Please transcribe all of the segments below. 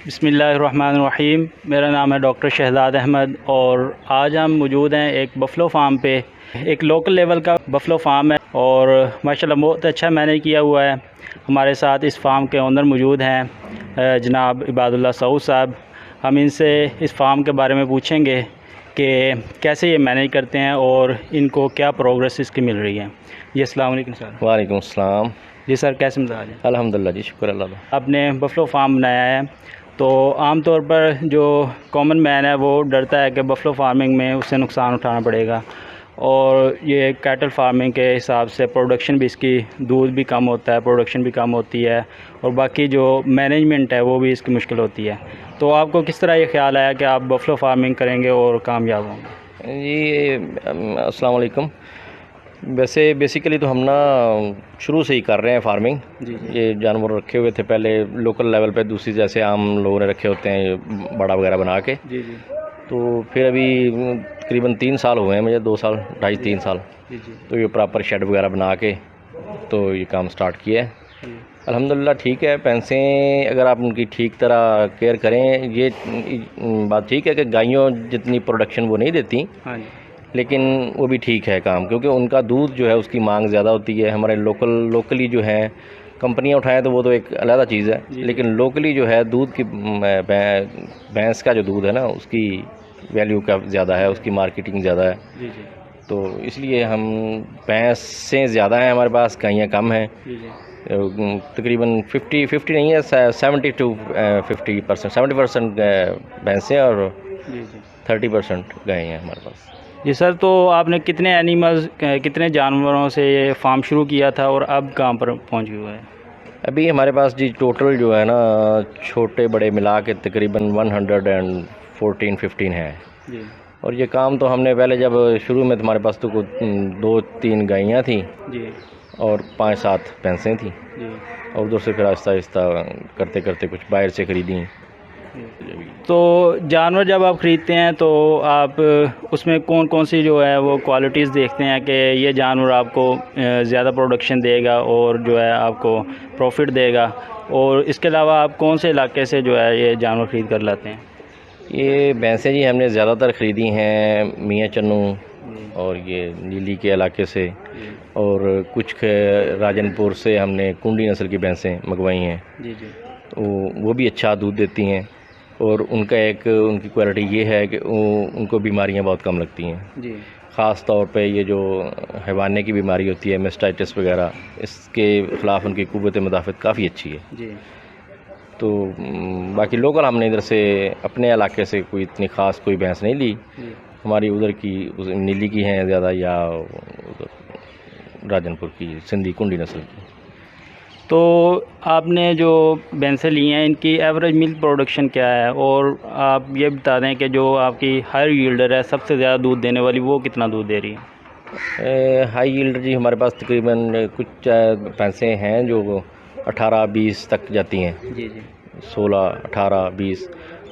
बिस्मिल्लाहिर्रहमानिर्रहीम। मेरा नाम है डॉक्टर शहजाद अहमद और आज हम मौजूद हैं एक बफ़लो फार्म पे। एक लोकल लेवल का बफ़लो फार्म है और माशाल्लाह बहुत अच्छा मैनेज किया हुआ है। हमारे साथ इस फार्म के ओनर मौजूद हैं जनाब इबादुल्लाह सऊद साहब। हम इनसे इस फार्म के बारे में पूछेंगे कि कैसे ये मैनेज करते हैं और इनको क्या प्रोग्रेस इसकी मिल रही है। जी अस्सलाम वालेकुम सर। वालेकुम अस्सलाम। जी सर, कैसे मिजाज है? अल्हम्दुलिल्लाह जी, शुक्र अल्लाह का। आपने बफ़लो फार्म बनाया है तो आम तौर पर जो कॉमन मैन है वो डरता है कि बफ़लो फार्मिंग में उससे नुकसान उठाना पड़ेगा और ये कैटल फार्मिंग के हिसाब से प्रोडक्शन भी इसकी दूध भी कम होता है, प्रोडक्शन भी कम होती है और बाकी जो मैनेजमेंट है वो भी इसकी मुश्किल होती है। तो आपको किस तरह ये ख्याल आया कि आप बफ़लो फार्मिंग करेंगे और कामयाब होंगे? ये अस्सलाम वालेकुम। वैसे बेसिकली तो हम ना शुरू से ही कर रहे हैं फार्मिंग। जी जी ये जानवर रखे हुए थे पहले लोकल लेवल पे, दूसरी जैसे आम लोगों ने रखे होते हैं बड़ा वगैरह बना के। जी जी तो फिर अभी तकरीबन 3 साल हुए हैं मुझे, 2 साल, ढाई 3 साल। जी जी तो ये प्रॉपर शेड वगैरह बना के तो ये काम स्टार्ट किया है। अल्हम्दुलिल्लाह ठीक है। भैंसें अगर आप उनकी ठीक तरह केयर करें, ये बात ठीक है कि गायों जितनी प्रोडक्शन वो नहीं देती, हाँ जी लेकिन वो भी ठीक है काम, क्योंकि उनका दूध जो है उसकी मांग ज़्यादा होती है। हमारे लोकली जो है कंपनियां उठाएं तो वो तो एक अलग चीज़ है, लेकिन लोकली जो है दूध की भैंस का जो दूध है ना उसकी वैल्यू का ज़्यादा है, उसकी मार्केटिंग ज़्यादा है। जी जी तो इसलिए हम भैंसें ज़्यादा हैं हमारे पास, गायें कम हैं। जी जी तकरीबन 50 नहीं है, 70 to 50%, 70% भैंसें और जी जी 30% गायें हैं हमारे पास। जी सर, तो आपने कितने एनिमल्स कितने जानवरों से ये फार्म शुरू किया था और अब कहाँ पर पहुँचे हुए हैं? अभी हमारे पास जी टोटल जो है ना छोटे बड़े मिला के तकरीबन 114-15 है। जी और ये काम तो हमने पहले जब शुरू में हमारे पास तो 2-3 गायें थी जी और 5-7 भैंसें थी, जी और उधर से फिर आहिस्ता आहिस्ता करते करते कुछ बाहर से ख़रीदी। तो जानवर जब आप ख़रीदते हैं तो आप उसमें कौन कौन सी जो है वो क्वालिटीज़ देखते हैं कि ये जानवर आपको ज़्यादा प्रोडक्शन देगा और जो है आपको प्रॉफिट देगा, और इसके अलावा आप कौन से इलाके से जो है ये जानवर ख़रीद कर लाते हैं? ये भैंसें जी हमने ज़्यादातर ख़रीदी हैं मियाँ चन्नू और ये नीली के इलाके से, और कुछ राजनपुर से हमने कुंडी नस्ल की भैंसें मंगवाई हैं। जी जी तो वो भी अच्छा दूध देती हैं और उनकी क्वालिटी ये है कि उनको बीमारियां बहुत कम लगती हैं। जी ख़ास तौर पे ये जो हैवाने की बीमारी होती है मेस्टाइटिस वगैरह, इसके ख़िलाफ़ उनकी क़ुव्वत मुदाफ़त काफ़ी अच्छी है। जी तो बाकी लोकल हमने इधर से अपने इलाके से कोई इतनी ख़ास कोई भैंस नहीं ली। जी हमारी उधर की नीली की हैं ज़्यादा, या उधर राजनपुर की सिंधी कुंडी नस्ल की। तो आपने जो भैंसें ली हैं इनकी एवरेज मिल्क प्रोडक्शन क्या है, और आप ये बता दें कि जो आपकी हाई यील्डर है सबसे ज़्यादा दूध देने वाली वो कितना दूध दे रही है? हाई यील्ड जी हमारे पास तकरीबन कुछ भैंसें हैं जो 18-20 तक जाती हैं, जी जी 16, 18, 20,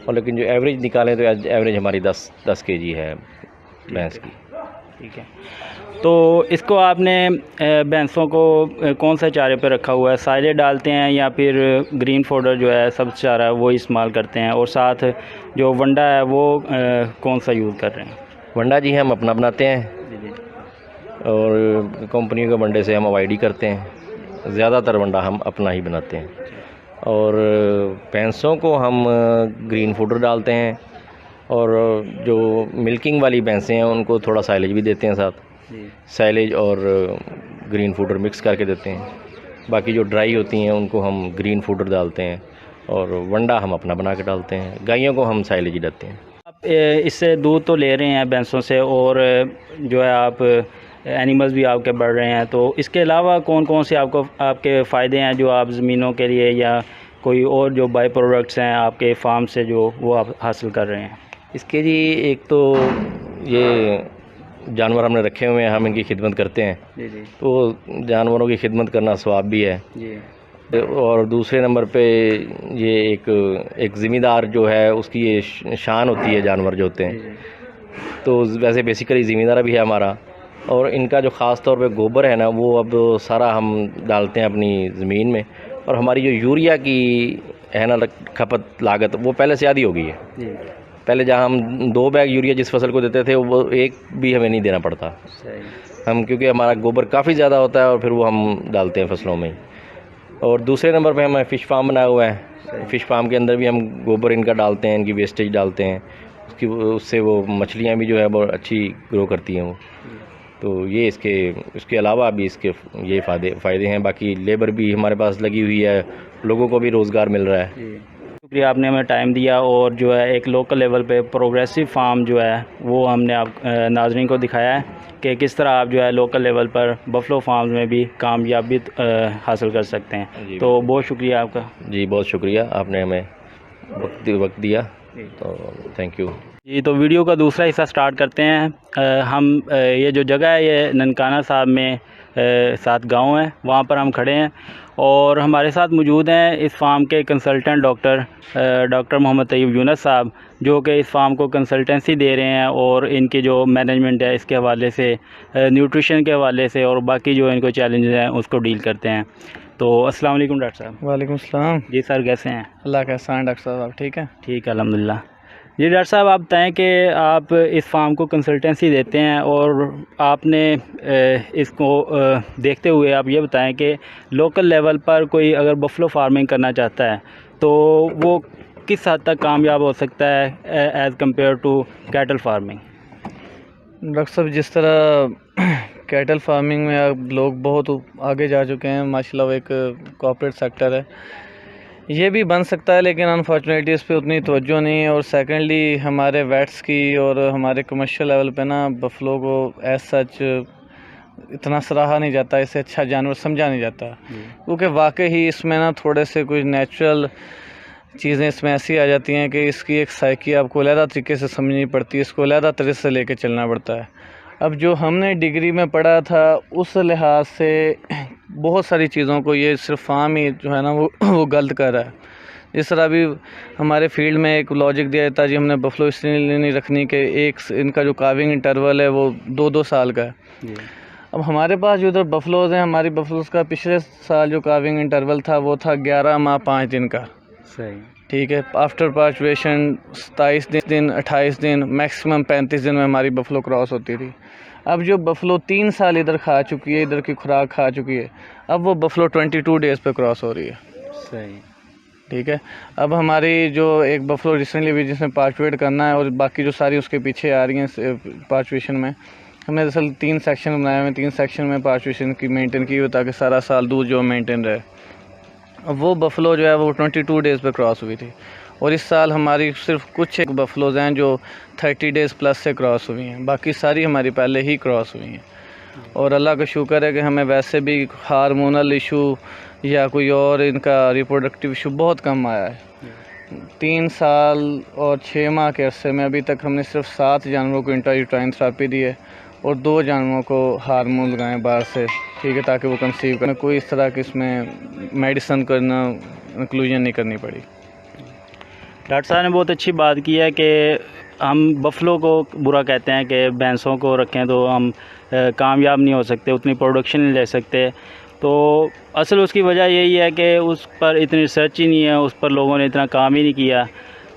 और लेकिन जो एवरेज निकालें तो एवरेज हमारी 10 केजी है भैंस की। ठीक है। तो इसको आपने भैंसों को कौन सा चारे पे रखा हुआ है? साइलेज डालते हैं या फिर ग्रीन फॉडर जो है सब्ज़ चारा है वो इस्तेमाल करते हैं, और साथ जो वंडा है वो कौन सा यूज़ कर रहे हैं? वंडा जी हम अपना बनाते हैं जी जी और कंपनी के वंडे से हम अवॉइड ही करते हैं। ज़्यादातर वंडा हम अपना ही बनाते हैं, और भैंसों को हम ग्रीन फूडर डालते हैं, और जो मिल्किंग वाली भैंसें हैं उनको थोड़ा साइलेज भी देते हैं साथ, जी साइलेज और ग्रीन फूडर मिक्स करके देते हैं। बाकी जो ड्राई होती हैं उनको हम ग्रीन फूडर डालते हैं, और वंडा हम अपना बना के डालते हैं। गायों को हम साइलेज ही देते हैं। आप इससे दूध तो ले रहे हैं भैंसों से, और जो है आप एनिमल्स भी आपके बढ़ रहे हैं, तो इसके अलावा कौन कौन से आपके फ़ायदे हैं जो आप ज़मीनों के लिए या कोई और जो बाई प्रोडक्ट्स हैं आपके फार्म से जो वो आप हासिल कर रहे हैं? इसके जी एक तो ये जानवर हमने रखे हुए हैं, हम इनकी खिदमत करते हैं, जी जी तो जानवरों की खिदमत करना सवाब भी है। जी और दूसरे नंबर पे ये एक ज़िम्मेदार जो है उसकी ये शान होती है जानवर जो होते जी हैं। तो वैसे बेसिकली ज़िम्मेदार भी है हमारा, और इनका जो ख़ास तौर पे गोबर है ना वो अब सारा हम डालते हैं अपनी ज़मीन में, और हमारी जो यूरिया की है ना खपत लागत वो पहले से आधी हो गई है। पहले जहाँ हम 2 बैग यूरिया जिस फसल को देते थे वो एक भी हमें नहीं देना पड़ता। हम क्योंकि हमारा गोबर काफ़ी ज़्यादा होता है और फिर वो हम डालते हैं फसलों में। और दूसरे नंबर पे हमें फ़िश फार्म बनाया हुआ है। फ़िश फार्म के अंदर भी हम गोबर इनका डालते हैं, इनकी वेस्टेज डालते हैं, उससे वो मछलियाँ भी जो है बहुत अच्छी ग्रो करती हैं वो। तो ये इसके अलावा भी इसके ये फ़ायदे हैं। बाकी लेबर भी हमारे पास लगी हुई है, लोगों को भी रोज़गार मिल रहा है। शुक्रिया, आपने हमें टाइम दिया और जो है एक लोकल लेवल पे प्रोग्रेसिव फार्म जो है वो हमने आप नाज़रीन को दिखाया है कि किस तरह आप जो है लोकल लेवल पर बफलो फार्म में भी कामयाबी हासिल कर सकते हैं। तो बहुत शुक्रिया आपका। जी बहुत शुक्रिया, आपने हमें वक्त दिया, तो थैंक यू जी। तो वीडियो का दूसरा हिस्सा स्टार्ट करते हैं। हम ये जो जगह है ये ननकाना साहब में 7 गांव हैं, वहाँ पर हम खड़े हैं और हमारे साथ मौजूद हैं इस फार्म के कंसल्टेंट डॉक्टर मोहम्मद तैयब यूनुस साहब, जो कि इस फार्म को कंसल्टेंसी दे रहे हैं और इनकी जो मैनेजमेंट है इसके हवाले से, न्यूट्रिशन के हवाले से और बाकी जो इनको चैलेंजेस हैं उसको डील करते हैं। तो अस्सलाम वालेकुम डॉक्टर साहब। वालेकुम सलाम। जी सर, कैसे हैं? अल्लाह का एहसान डॉक्टर साहब, आप ठीक हैं? ठीक है अल्हम्दुलिल्लाह। जी डॉक्टर साहब, आप बताएं कि आप इस फार्म को कंसल्टेंसी देते हैं और आपने इसको देखते हुए आप ये बताएं कि लोकल लेवल पर कोई अगर बफलो फार्मिंग करना चाहता है तो वो किस हद तक कामयाब हो सकता है as compared to cattle farming? Doctor साहब, जिस तरह कैटल फार्मिंग में अब लोग बहुत आगे जा चुके हैं माशाल्लाह, एक कॉर्पोरेट सेक्टर है, ये भी बन सकता है, लेकिन अनफॉर्चुनेटली इस पर उतनी तवज्जो नहीं है। और सेकेंडली हमारे वेट्स की और हमारे कमर्शियल लेवल पे ना बफलो को एज सच इतना सराहा नहीं जाता, इसे अच्छा जानवर समझा नहीं जाता, क्योंकि वाकई ही इसमें ना थोड़े से कुछ नेचुरल चीज़ें इसमें ऐसी आ जाती हैं कि इसकी एक साइकी आपको अलहदा तरीके से समझनी पड़ती है, इसको अलहदा तरह से लेके चलना पड़ता है। अब जो हमने डिग्री में पढ़ा था उस लिहाज से बहुत सारी चीज़ों को ये सिर्फ फार्म ही जो है ना वो गलत कर रहा है। जिस तरह अभी हमारे फील्ड में एक लॉजिक दिया जाता है जी, हमने बफलो इसलिए नहीं रखनी कि एक इनका जो काविंग इंटरवल है वो 2-2 साल का है। अब हमारे पास जो इधर बफलोज़ हैं, हमारी बफलोज़ का पिछले साल जो काविंग इंटरवल था वो था 11 माह 5 दिन का। सही, ठीक है। आफ्टर पार्चुएशन 27 दिन 28 दिन मैक्सिमम 35 दिन में हमारी बफलो क्रॉस होती थी। अब जो बफलो 3 साल इधर खा चुकी है, इधर की खुराक खा चुकी है, अब वो बफलो 22 डेज़ पे क्रॉस हो रही है। सही, ठीक है। अब हमारी जो एक बफलो रिसेंटली भी जिसमें पार्चुएट करना है और बाकी जो सारी उसके पीछे आ रही हैं पार्चुएशन में, हमने दरअसल 3 सेक्शन बनाए हुए, 3 सेक्शन में पार्चुएशन की मेंटेन की हुई ताकि सारा साल दूध जो मेंटेन रहे। अब वो बफलो जो है वो 22 डेज़ पे क्रॉस हुई थी और इस साल हमारी सिर्फ कुछ एक बफलोज़ हैं जो 30 डेज़ प्लस से क्रॉस हुई हैं, बाकी सारी हमारी पहले ही क्रॉस हुई हैं। और अल्लाह का शुक्र है कि हमें वैसे भी हार्मोनल इशू या कोई और इनका रिप्रोडक्टिव इशू बहुत कम आया है। 3 साल और 6 माह के अरसे में अभी तक हमने सिर्फ 7 जानवरों को इंट्रायूटाइन थेरेपी दी है और 2 जानवरों को हार्मोन लगाए बाहर से, ठीक है, ताकि वो कंसीव करें। कोई इस तरह की इसमें मेडिसन करना इंक्लूजन नहीं करनी पड़ी। डॉक्टर साहब ने बहुत अच्छी बात की है कि हम बफलो को बुरा कहते हैं कि भैंसों को रखें तो हम कामयाब नहीं हो सकते, उतनी प्रोडक्शन नहीं ले सकते। तो असल उसकी वजह यही है कि उस पर इतनी रिसर्च ही नहीं है, उस पर लोगों ने इतना काम ही नहीं किया।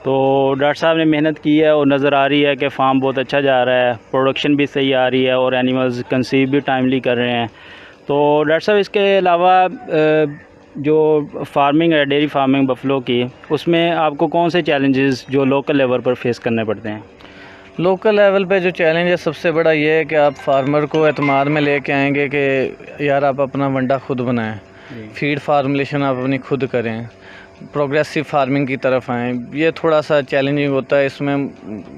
तो डॉक्टर साहब ने मेहनत की है और नज़र आ रही है कि फार्म बहुत अच्छा जा रहा है, प्रोडक्शन भी सही आ रही है और एनिमल्स कंसीव भी टाइमली कर रहे हैं। तो डॉक्टर साहब, इसके अलावा जो फार्मिंग है, डेयरी फार्मिंग बफलो की, उसमें आपको कौन से चैलेंजेस जो लोकल लेवल पर फेस करने पड़ते हैं? लोकल लेवल पे जो चैलेंज है सबसे बड़ा ये है कि आप फार्मर को एतमाद में लेके आएंगे कि यार आप अपना वंडा खुद बनाएं, फीड फार्मुलेशन आप अपनी खुद करें, प्रोग्रेसिव फार्मिंग की तरफ आएँ। ये थोड़ा सा चैलेंजिंग होता है इसमें,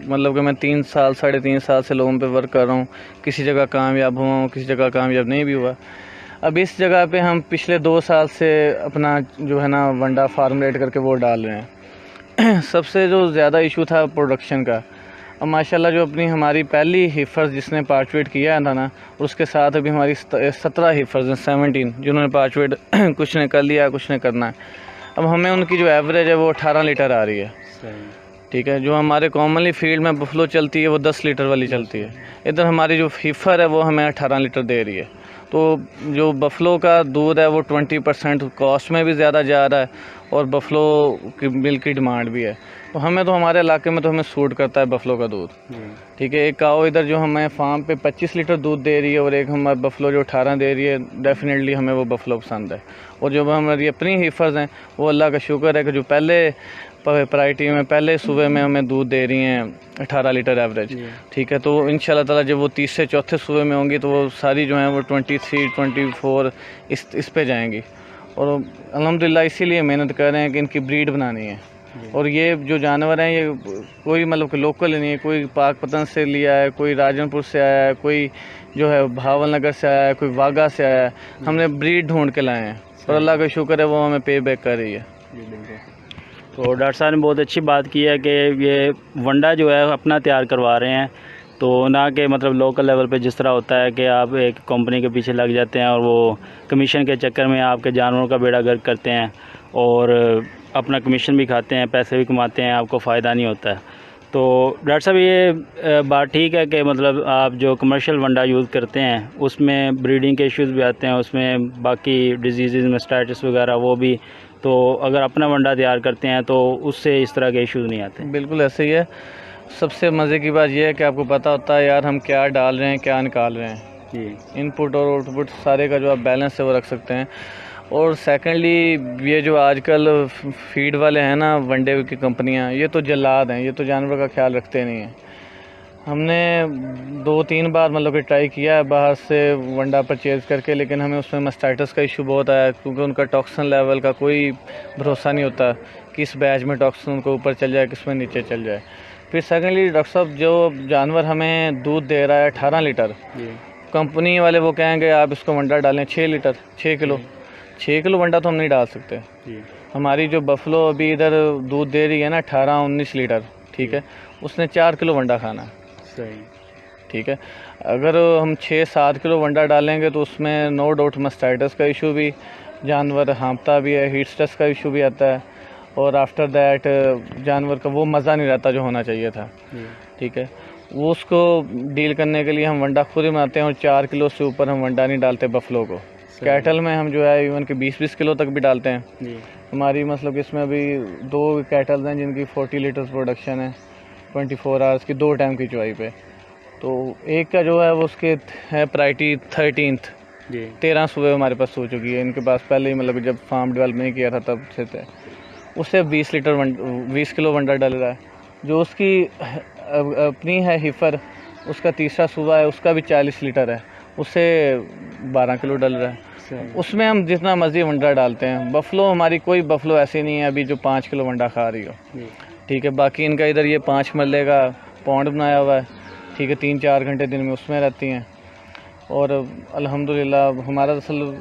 मतलब कि मैं 3 साल 3.5 साल से लोगों पे वर्क कर रहा हूँ, किसी जगह कामयाब हुआ हूँ, किसी जगह कामयाब नहीं भी हुआ। अब इस जगह पे हम पिछले 2 साल से अपना जो है ना वंडा फार्मुलेट करके वो डाल रहे हैं। सबसे जो ज़्यादा इशू था प्रोडक्शन का, अब माशाल्लाह जो अपनी हमारी पहली हिफर्स जिसने पार्चुएट किया था ना, उसके साथ अभी हमारी 17 हिफर्स हैं, 17 जिन्होंने पार्चुएट कुछ ने कर लिया, कुछ ने करना है। अब हमें उनकी जो एवरेज है वो 18 लीटर आ रही है। ठीक है। जो हमारे कॉमनली फील्ड में बफलो चलती है वो 10 लीटर वाली चलती है, इधर हमारी जो हिफर है वो हमें 18 लीटर दे रही है तो जो बफलो का दूध है वो 20% कॉस्ट में भी ज़्यादा जा रहा है और बफलो की मिल्क की डिमांड भी है। तो हमारे इलाके में तो हमें सूट करता है बफलो का दूध। ठीक है, एक काओ इधर जो हमें फार्म पे 25 लीटर दूध दे रही है और एक हमारे बफलो जो 18 दे रही है, डेफिनेटली हमें वो बफलो पसंद है। और जो हमारी अपनी हीफर्स हैं वो अल्लाह का शुक्र है कि जो पहले प्रायोरिटी में पहले सुबह में हमें दूध दे रही हैं 18 लीटर एवरेज। ठीक है, तो इंशाल्लाह ताला जब वो 30 से चौथे सुबह में होंगी तो वो सारी जो हैं वो 23, 24 इस पे जाएंगी। और अल्हम्दुलिल्लाह इसीलिए मेहनत कर रहे हैं कि इनकी ब्रीड बनानी है। और ये जो जानवर हैं ये कोई मतलब कि लोकल नहीं है, कोई पाकपतन से लिया है, कोई राजनपुर से आया है, कोई जो है भावल नगर से आया है, कोई वाघा से आया है। हमने ब्रीड ढूंढ के लाए हैं और अल्लाह का शुक्र है वो हमें पे बैक कर रही है। तो डॉक्टर साहब ने बहुत अच्छी बात की है कि ये वंडा जो है अपना तैयार करवा रहे हैं, तो ना कि मतलब लोकल लेवल पे जिस तरह होता है कि आप एक कंपनी के पीछे लग जाते हैं और वो कमीशन के चक्कर में आपके जानवरों का बेड़ा गर्क करते हैं और अपना कमीशन भी खाते हैं, पैसे भी कमाते हैं, आपको फ़ायदा नहीं होता है। तो डॉक्टर साहब ये बात ठीक है कि मतलब आप जो कमर्शियल वंडा यूज़ करते हैं उसमें ब्रीडिंग के इश्यूज़ भी आते हैं, उसमें बाकी डिजीज़ मास्टाइटिस वगैरह वो भी, तो अगर अपना वंडा तैयार करते हैं तो उससे इस तरह के इश्यूज़ नहीं आते। बिल्कुल ऐसे ही है। सबसे मज़े की बात यह है कि आपको पता होता है यार हम क्या डाल रहे हैं, क्या निकाल रहे हैं। जी, इनपुट और आउटपुट सारे का जो आप बैलेंस है वो रख सकते हैं। और सेकेंडली ये जो आजकल फीड वाले हैं ना वनडे की कंपनियां, ये तो जल्लाद हैं, ये तो जानवर का ख्याल रखते नहीं हैं। हमने 2-3 बार मतलब कि ट्राई किया है बाहर से वंडा परचेज़ करके, लेकिन हमें उसमें मास्टाइटिस का इशू बहुत आया क्योंकि उनका टॉक्सिन लेवल का कोई भरोसा नहीं होता, किस बैच में टॉक्सिन उनको ऊपर चल जाए, किस में नीचे चल जाए। फिर सेकेंडली डॉक्टर साहब जो जानवर हमें दूध दे रहा है 18 लीटर, कंपनी वाले वो कहेंगे आप इसको वंडा डालें 6 लीटर 6 किलो 6 किलो वंडा तो हम नहीं डाल सकते। हमारी जो बफलो अभी इधर दूध दे रही है ना 18-19 लीटर, ठीक है, उसने 4 किलो वंडा खाना है। सही, ठीक है, अगर हम 6-7 किलो वंडा डालेंगे तो उसमें नो डाउट मास्टाइटिस का इशू भी, जानवर हाँफता भी है, हीट स्ट्रेस का इशू भी आता है और आफ्टर दैट जानवर का वो मज़ा नहीं रहता जो होना चाहिए था। ठीक है, वो उसको डील करने के लिए हम वंडा खुद ही बनाते हैं और 4 किलो से ऊपर हम वंडा नहीं डालते बफलो को। कैटल में हम जो है इवन के 20-20 किलो तक भी डालते हैं। हमारी मतलब कि इसमें अभी 2 कैटल्स हैं जिनकी 40 लीटर्स प्रोडक्शन है 24 आवर्स की 2 टाइम की चुवाई पे। तो एक का जो है वो उसके है प्रायोरिटी 13 सुबह हमारे पास हो चुकी है। इनके पास पहले ही मतलब जब फार्म डेवलप नहीं किया था तब से थे, उससे 20 किलो वंडा डल रहा है। जो उसकी अपनी है हिफर, उसका तीसरा सुबह है, उसका भी 40 लीटर है, उससे 12 किलो डल रहा है। उसमें हम जितना मर्जी वंडा डालते हैं। बफलो हमारी कोई बफलो ऐसी नहीं है अभी जो 5 किलो वंडा खा रही हो। ठीक है, बाकी इनका इधर ये 5 मरले का पौंड बनाया हुआ है। ठीक है, 3-4 घंटे दिन में उसमें रहती हैं और अल्हम्दुलिल्लाह हमारा असल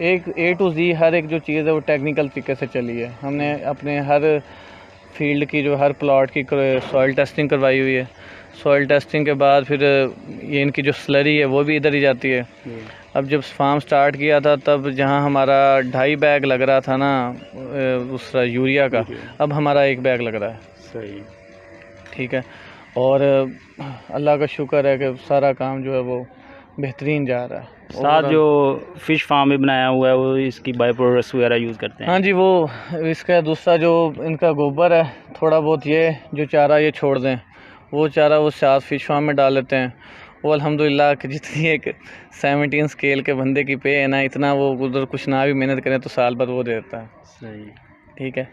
एक A to Z हर एक जो चीज़ है वो टेक्निकल तरीके से चली है। हमने अपने हर फील्ड की जो हर प्लॉट की सॉइल टेस्टिंग करवाई हुई है। सॉइल टेस्टिंग के बाद फिर ये इनकी जो स्लरी है वो भी इधर ही जाती है। अब जब फार्म स्टार्ट किया था तब जहाँ हमारा 2.5 बैग लग रहा था ना दूसरा यूरिया का, अब हमारा 1 बैग लग रहा है। सही, ठीक है, और अल्लाह का शुक्र है कि सारा काम जो है वो बेहतरीन जा रहा है। साथ जो फ़िश फार्म भी बनाया हुआ है वो इसकी बाई प्रोडक्ट्स वगैरह यूज़ करते हैं। हाँ जी, वो इसका दूसरा जो इनका गोबर है थोड़ा बहुत, ये जो चारा ये छोड़ दें, वो चारा वो साथ फ़िश फार्म में डाल लेते हैं। वो अल्हम्दुलिल्लाह कि जितनी एक 17 स्केल के बंदे की पे है ना, इतना वो उधर कुछ ना भी मेहनत करें तो साल भर वो देता है। सही, ठीक है,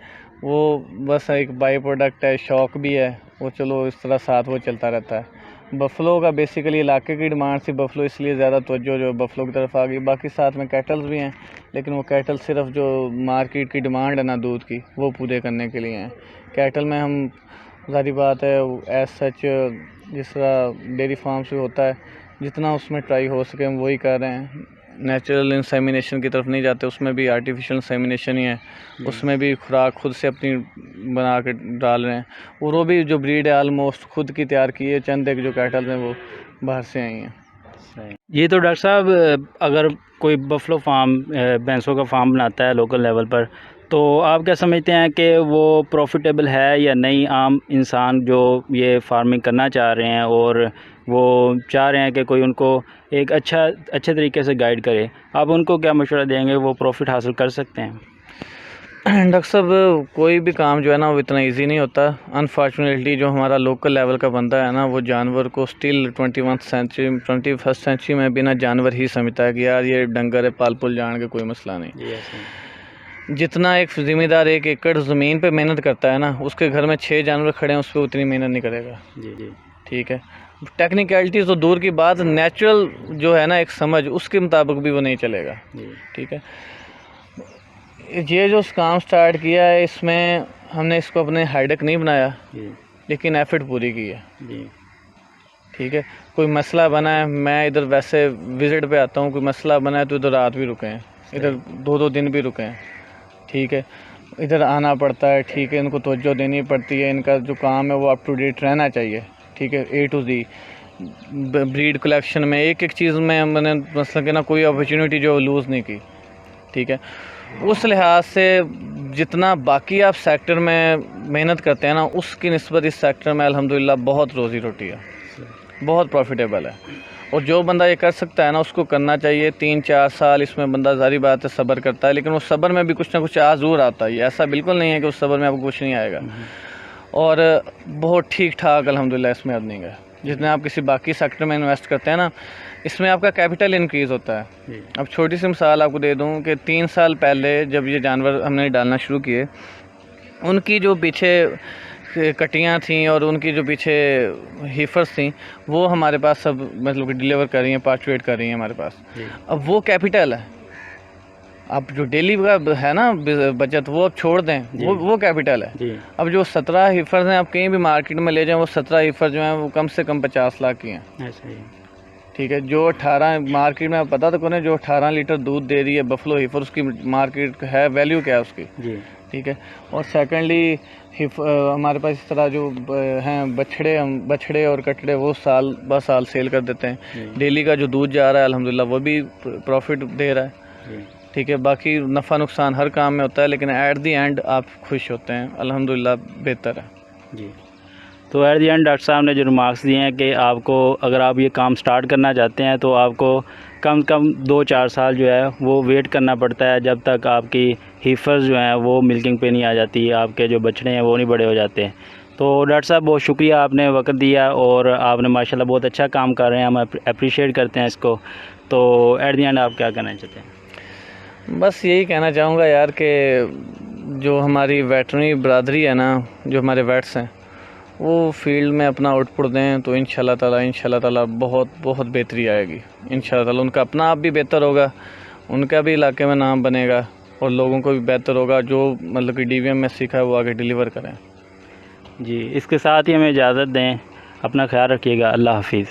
वो बस एक बाई प्रोडक्ट है, शौक भी है वो, चलो इस तरह साथ वो चलता रहता है। बफलो का बेसिकली इलाके की डिमांड थी, बफलो इसलिए ज़्यादा तवज्जो जो बफलो की तरफ आ गई। बाकी साथ में कैटल्स भी हैं, लेकिन वो कैटल सिर्फ जो मार्केट की डिमांड है ना दूध की, वो पूरे करने के लिए हैं। कैटल में हम ज़ाहिर बात है एज सच जिस तरह डेयरी फार्म से होता है, जितना उसमें ट्राई हो सके हम वही कर रहे हैं। नेचुरल इंसेमिनेशन की तरफ नहीं जाते, उसमें भी आर्टिफिशियल इंसेमिनेशन ही है, उसमें भी खुराक खुद से अपनी बना के डाल रहे हैं। और वो भी जो ब्रीड है आलमोस्ट खुद की तैयार की है, चंद एक जो कैटल हैं वो बाहर से आई हैं। ये तो डॉक्टर साहब अगर कोई बफलो फार्म भैंसों का फार्म बनाता है लोकल लेवल पर, तो आप क्या समझते हैं कि वो प्रॉफिटेबल है या नहीं? आम इंसान जो ये फार्मिंग करना चाह रहे हैं और वो चाह रहे हैं कि कोई उनको एक अच्छे तरीके से गाइड करे, आप उनको क्या मशवरा देंगे? वो प्रॉफिट हासिल कर सकते हैं? डॉक्टर साहब, कोई भी काम जो है ना वो इतना इजी नहीं होता। अनफॉर्चुनेटली जो हमारा लोकल लेवल का बंदा है ना, वो जानवर को स्टिल 21st सेंचुरी में भी ना जानवर ही समझता है कि यार ये डंगर है, पाल पुल जान के कोई मसला नहीं। जितना एक ज़िम्मेदार 1 एकड़ ज़मीन पे मेहनत करता है ना, उसके घर में 6 जानवर खड़े हैं, उस पर उतनी मेहनत नहीं करेगा। जी। ठीक है, टेक्निकलिटीज़ तो दूर की बात, नेचुरल जो है ना एक समझ, उसके मुताबिक भी वो नहीं चलेगा। ठीक है, ये जो काम स्टार्ट किया है, इसमें हमने इसको अपने हाइडक नहीं बनाया, लेकिन एफर्ट पूरी की है। ठीक है, कोई मसला बना है, मैं इधर वैसे विज़िट पे आता हूँ, कोई मसला बना है तो इधर रात भी रुके हैं, इधर 2-2 दिन भी रुके हैं। ठीक है, इधर आना पड़ता है। ठीक है, इनको तवज्जो देनी पड़ती है, इनका जो काम है वो अप टू डेट रहना चाहिए। ठीक है, A to Z breed collection में एक चीज़ में मैंने मतलब कि ना कोई अपॉर्चुनिटी जो लूज़ नहीं की। ठीक है, उस लिहाज से जितना बाकी आप सेक्टर में मेहनत करते हैं ना, उसकी निस्बत इस सेक्टर में अल्हम्दुलिल्लाह बहुत रोज़ी रोटी है, बहुत प्रॉफिटेबल है। और जो बंदा ये कर सकता है ना, उसको करना चाहिए। 3-4 साल इसमें बंदा ज़ाहिर बात है सब्र करता है, लेकिन वो सब्र में भी कुछ ना कुछ ज़रूर आता है। ऐसा बिल्कुल नहीं है कि उस सब्र में आपको कुछ नहीं आएगा। और बहुत ठीक ठाक अल्हम्दुलिल्लाह इसमें अर्निंग है। जितने आप किसी बाकी सेक्टर में इन्वेस्ट करते हैं ना, इसमें आपका कैपिटल इंक्रीज़ होता है। अब छोटी सी मिसाल आपको दे दूं कि 3 साल पहले जब ये जानवर हमने डालना शुरू किए, उनकी जो पीछे कटियाँ थीं और उनकी जो पीछे हीफर्स थी, वो हमारे पास सब मतलब कि डिलीवर कर रही हैं, पार्चुएट कर रही हैं हमारे पास। अब वो कैपिटल है। अब जो डेली का है ना बचत, वो अब छोड़ दें, वो कैपिटल है। अब जो 17 हीफर्स हैं, आप कहीं भी मार्केट में ले जाएं, वो 17 हीफर जो हैं वो कम से कम 50 लाख की हैं। ठीक है, जो 18 मार्केट में, आप पता तो कौन है, जो 18 लीटर दूध दे रही है बफलो हीफर, उसकी मार्केट है वैल्यू क्या है उसकी। ठीक है, और सेकेंडली हमारे पास इस तरह जो हैं बछड़े और कटड़े, वो साल ब साल सेल कर देते हैं। डेली का जो दूध जा रहा है अल्हम्दुलिल्लाह वो भी प्रॉफिट दे रहा है। ठीक है, बाकी नफ़ा नुकसान हर काम में होता है, लेकिन एट दी एंड आप खुश होते हैं, अल्हम्दुलिल्लाह बेहतर है। जी। तो एट दी एंड डॉक्टर साहब ने जो रिमार्क्स दिए हैं कि आपको अगर आप ये काम स्टार्ट करना चाहते हैं तो आपको कम से कम 2-4 साल जो है वो वेट करना पड़ता है, जब तक आपकी हीफर्स जो हैं वो मिल्किंग पे नहीं आ जाती, आपके जो बछड़े हैं वो नहीं बड़े हो जाते। तो डॉक्टर साहब बहुत शुक्रिया, आपने वक्त दिया और आपने माशाल्लाह बहुत अच्छा काम कर रहे हैं, हम अप्रिशिएट करते हैं इसको। तो एट दी एंड आप क्या कहना चाहते हैं? बस यही कहना चाहूँगा यार कि जो हमारी वेटरनरी बरादरी है ना, जो हमारे वेट्स हैं, वो फील्ड में अपना आउटपुट दें तो इंशाल्लाह ताला बहुत बहुत बेहतरी आएगी। इंशाल्लाह ताला उनका अपना आप भी बेहतर होगा, उनका भी इलाके में नाम बनेगा और लोगों को भी बेहतर होगा। जो मतलब कि DVM में सीखा है वो आगे डिलीवर करें। जी, इसके साथ ही हमें इजाज़त दें, अपना ख्याल रखिएगा, अल्लाह हाफिज़।